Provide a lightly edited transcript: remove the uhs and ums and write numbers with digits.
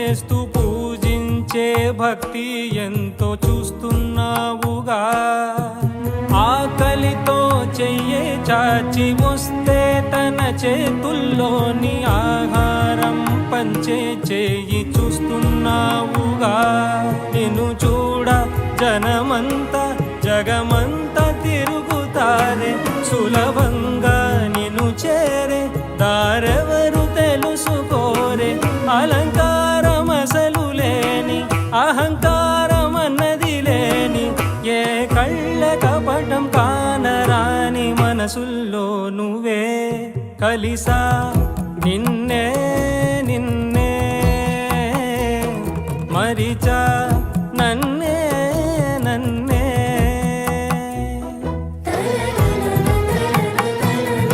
చేస్తూ పూజించే భక్తి ఎంతో చూస్తున్నావుగా. ఆకలితో చెయ్యే చాచి వస్తే తన చేతుల్లోని ఆహారం పంచే చేయి చూస్తున్నావుగా. నిన్ను చూడ జనమంతా జగమంతా తిరుగుతారే, సులభంగా నిన్ను చేరే దారెవరు తెలుసుకోరే. అలంకారం అసలు లేని అహంకారం అన్నది లేని ఏ కళ్ళ కపటం కానరాని మనసుల్లో నువ్వే కలిసా నిన్నే నిన్నే మరిచి